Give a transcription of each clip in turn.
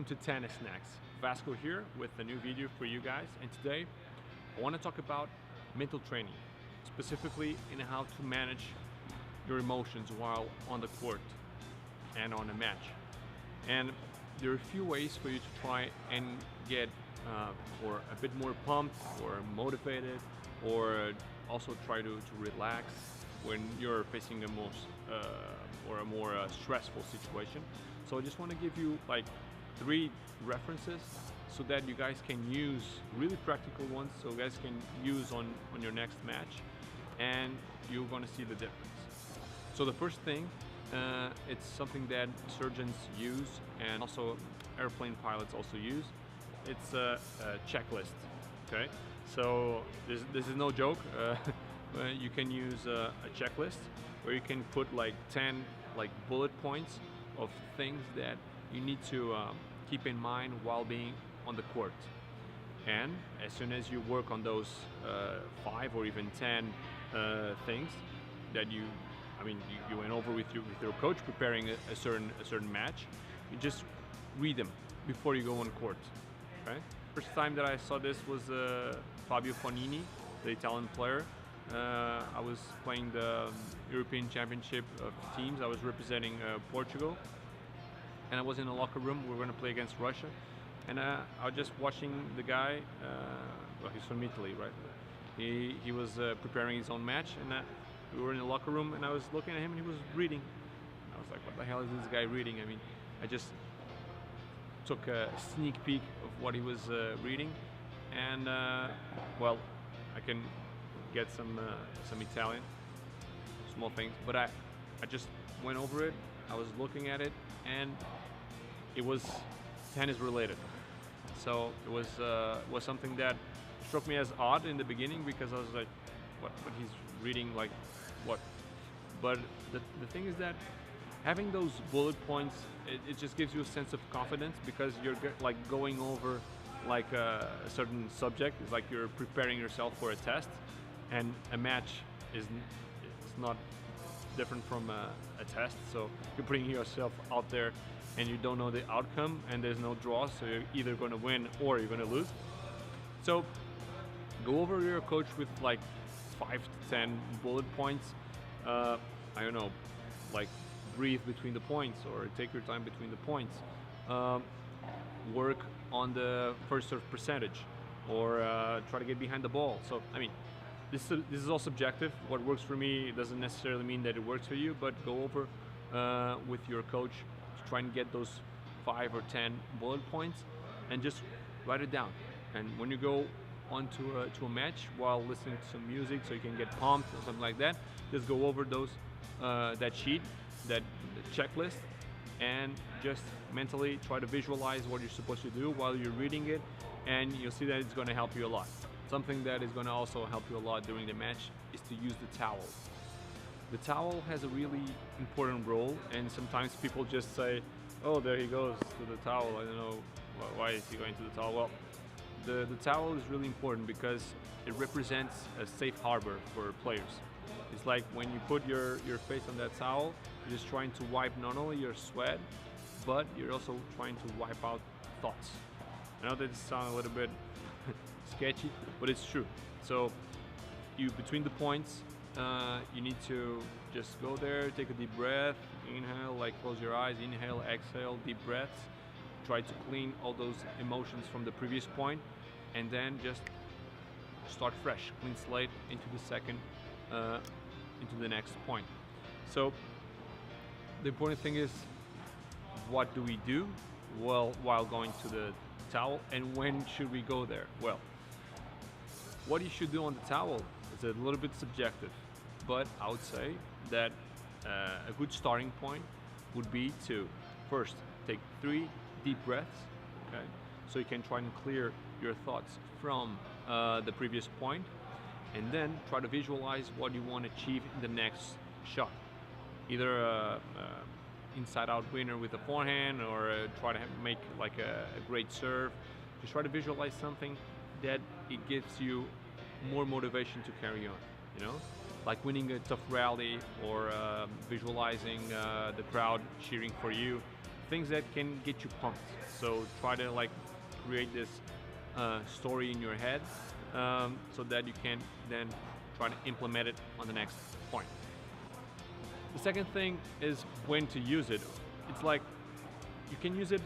Welcome to Tennis Snacks. Vasco here with a new video for you guys, and today I want to talk about mental training, specifically in how to manage your emotions while on the court and on a match. And there are a few ways for you to try and get or a bit more pumped or motivated, or also try to relax when you're facing a more stressful situation. So I just want to give you like 3 references so that you guys can use really practical ones, so you guys can use on your next match, and you're going to see the difference. So the first thing, it's something that surgeons use and also airplane pilots also use. It's a checklist. Okay, so this is no joke. You can use a checklist where you can put like 10 like bullet points of things that you need to keep in mind while being on the court. And as soon as you work on those 5 or even 10 things that you went over with your coach preparing a certain match, you just read them before you go on court. Okay. First time that I saw this was Fabio Fognini, the Italian player. I was playing the European Championship of teams. I was representing Portugal, and I was in a locker room. We were going to play against Russia, and I was just watching the guy. Well, he's from Italy, right? He was preparing his own match, and we were in the locker room, and I was looking at him, and he was reading. I was like, "What the hell is this guy reading?" I mean, I just took a sneak peek of what he was reading, and well, I can get some Italian, small things, but I just went over it. I was looking at it, and it was tennis related. So it was something that struck me as odd in the beginning, because I was like, what he's reading, like what? But the thing is that having those bullet points, it just gives you a sense of confidence, because you're like going over like a certain subject. It's like you're preparing yourself for a test, and a match it's not different from a test. So you're putting yourself out there, and you don't know the outcome, and there's no draw, so you're either going to win or you're going to lose. So go over your coach with like 5 to 10 bullet points. I don't know, like breathe between the points, or take your time between the points. Work on the first serve percentage, or try to get behind the ball. So I mean, this is all subjective. What works for me doesn't necessarily mean that it works for you, but go over with your coach to try and get those 5 or 10 bullet points, and just write it down. And when you go onto to a match while listening to some music, so you can get pumped or something like that, just go over those that sheet, that checklist, and just mentally try to visualize what you're supposed to do while you're reading it, and you'll see that it's going to help you a lot. Something that is going to also help you a lot during the match is to use the towel. The towel has a really important role, and sometimes people just say, "Oh, there he goes to the towel. I don't know why is he going to the towel." Well, the towel is really important because it represents a safe harbor for players. It's like when you put your face on that towel, you're just trying to wipe not only your sweat, but you're also trying to wipe out thoughts. I know that it sounds a little bit sketchy, but it's true. So you, between the points, you need to just go there, take a deep breath, inhale, like close your eyes, inhale, exhale, deep breaths. Try to clean all those emotions from the previous point, and then just start fresh, clean slate into the next point. So the important thing is, what do we do while going to the towel, and when should we go there? Well, what you should do on the towel is a little bit subjective, but I would say that a good starting point would be to first take 3 deep breaths, okay? So you can try and clear your thoughts from the previous point, and then try to visualize what you want to achieve in the next shot. Either inside-out winner with a forehand, or try to make like a great serve. Just try to visualize something that it gives you more motivation to carry on, you know? Like winning a tough rally, or visualizing the crowd cheering for you, things that can get you pumped. So try to like create this story in your head, so that you can then try to implement it on the next point. The second thing is when to use it. It's like you can use it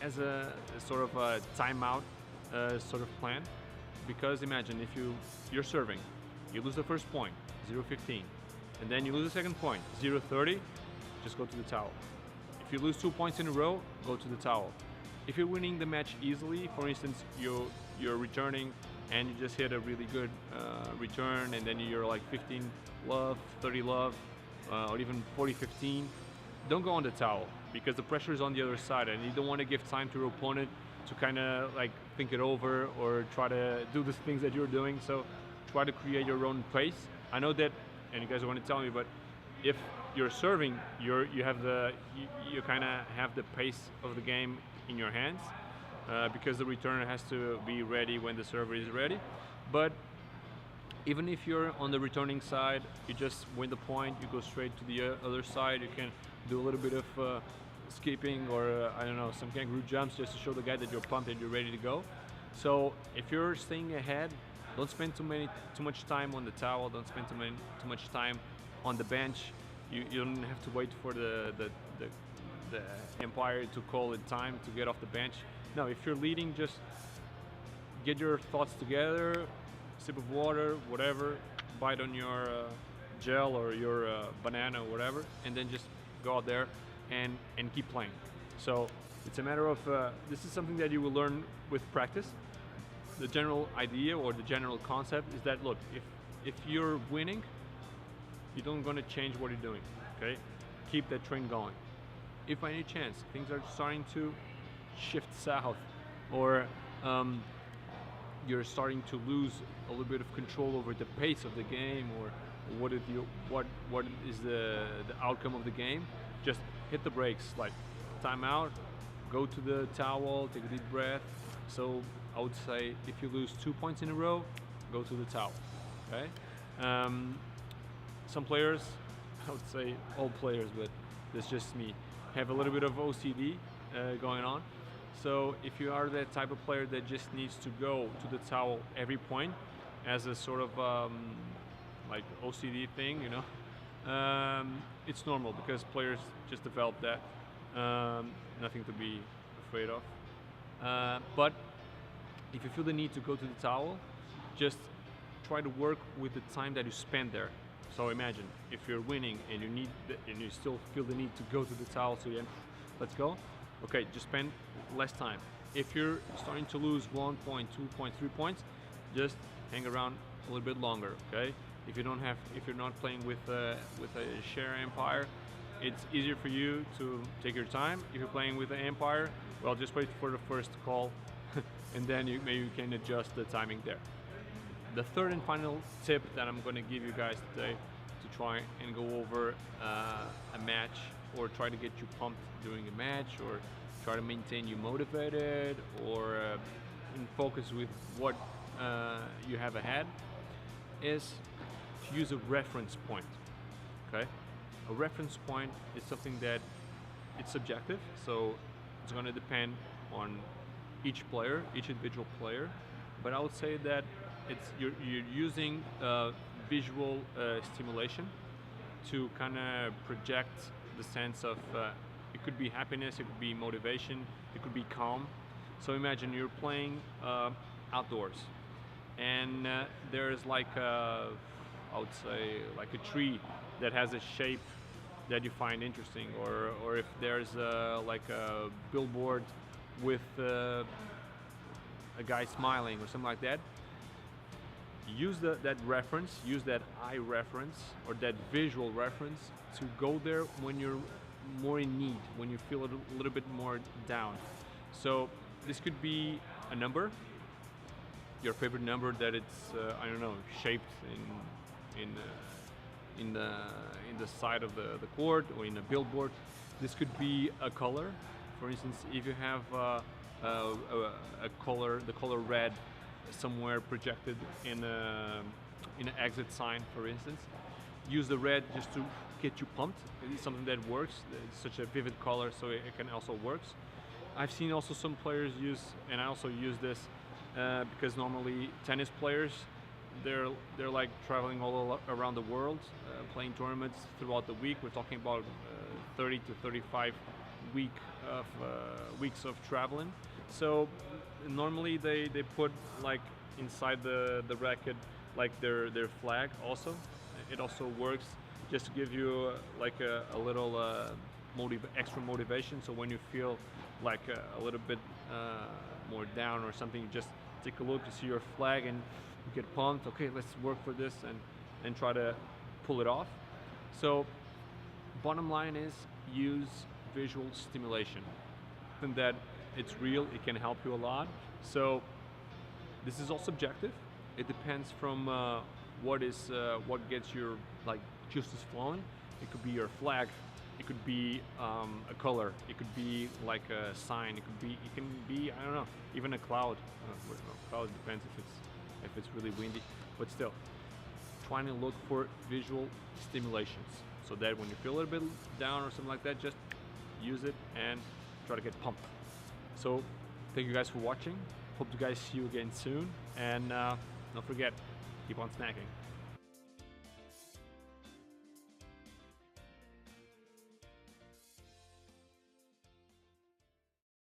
as a sort of a timeout sort of plan, because imagine if you're serving, you lose the first point, 0-15, and then you lose the second point, 0-30, just go to the towel. If you lose 2 points in a row, go to the towel. If you're winning the match easily, for instance, you're returning and you just hit a really good return, and then you're like 15 love, 30 love, or even 40-15, don't go on the towel, because the pressure is on the other side and you don't want to give time to your opponent to kind of like think it over or try to do the things that you're doing. So try to create your own pace. I know that, and you guys are going to tell me, but if you're serving, you kind of have the pace of the game in your hands, because the returner has to be ready when the server is ready. But even if you're on the returning side, you just win the point, you go straight to the other side. You can do a little bit of skipping, or I don't know, some kangaroo jumps, just to show the guy that you're pumped and you're ready to go. So if you're staying ahead, don't spend too much time on the towel. Don't spend too much time on the bench. You don't have to wait for the umpire to call it time to get off the bench. No, if you're leading, just get your thoughts together, sip of water, whatever, bite on your gel or your banana or whatever, and then just go out there and keep playing. So it's a matter of, this is something that you will learn with practice. The general idea or the general concept is that, look, if you're winning, you don't gonna change what you're doing, okay? Keep that train going. If by any chance things are starting to shift south, or you're starting to lose a little bit of control over the pace of the game, or what is the outcome of the game, just hit the brakes, like time out, go to the towel, take a deep breath. So I would say if you lose 2 points in a row, go to the towel, okay? Some players, I would say all players, but that's just me, have a little bit of OCD going on. So if you are that type of player that just needs to go to the towel every point as a sort of like OCD thing, you know, it's normal, because players just develop that. Nothing to be afraid of. But if you feel the need to go to the towel, just try to work with the time that you spend there. So imagine if you're winning and you still feel the need to go to the towel, so yeah, let's go. Okay, just spend less time. If you're starting to lose 1 point, 2 points, 3 points, just hang around a little bit longer. Okay. If you're not playing with a share empire, it's easier for you to take your time. If you're playing with an empire, well, just wait for the first call, and then maybe you can adjust the timing there. The third and final tip that I'm going to give you guys today, to try and go over a match, or try to get you pumped during a match, or try to maintain you motivated, or in focus with what you have ahead, is to use a reference point. Okay, a reference point is something that it's subjective, so it's going to depend on each player, each individual player. But I would say that you're using visual stimulation to kind of project the sense of, it could be happiness, it could be motivation, it could be calm. So imagine you're playing outdoors, and there's like I would say like a tree that has a shape that you find interesting, or if there's like a billboard with a guy smiling or something like that. Use that reference, use that eye reference or that visual reference to go there when you're more in need, when you feel a little bit more down. So this could be a number, your favorite number that it's I don't know, shaped in the side of the court or in a billboard. This could be a color. For instance, if you have a color, the color red, somewhere projected in an exit sign, for instance, use the red just to get you pumped. It's something that works. It's such a vivid color, so it can also works. I've seen also some players use, and I also use this because normally tennis players, they're like traveling all around the world, playing tournaments throughout the week. We're talking about 30 to 35 weeks of traveling. So normally they put like inside the racket like their flag also. It also works just to give you like a little extra motivation. So when you feel like a little bit more down or something, you just take a look, you see your flag, and you get pumped. Okay, let's work for this and try to pull it off. So bottom line is use visual stimulation. And that it's real, it can help you a lot. So this is all subjective. It depends from what gets your like juices flowing. It could be your flag, it could be a color, it could be like a sign, it can be I don't know, even a cloud. Cloud depends if it's really windy, but still trying to look for visual stimulations so that when you feel a little bit down or something like that, just use it and try to get pumped. So thank you guys for watching. Hope to guys see you again soon, and don't forget, keep on snacking.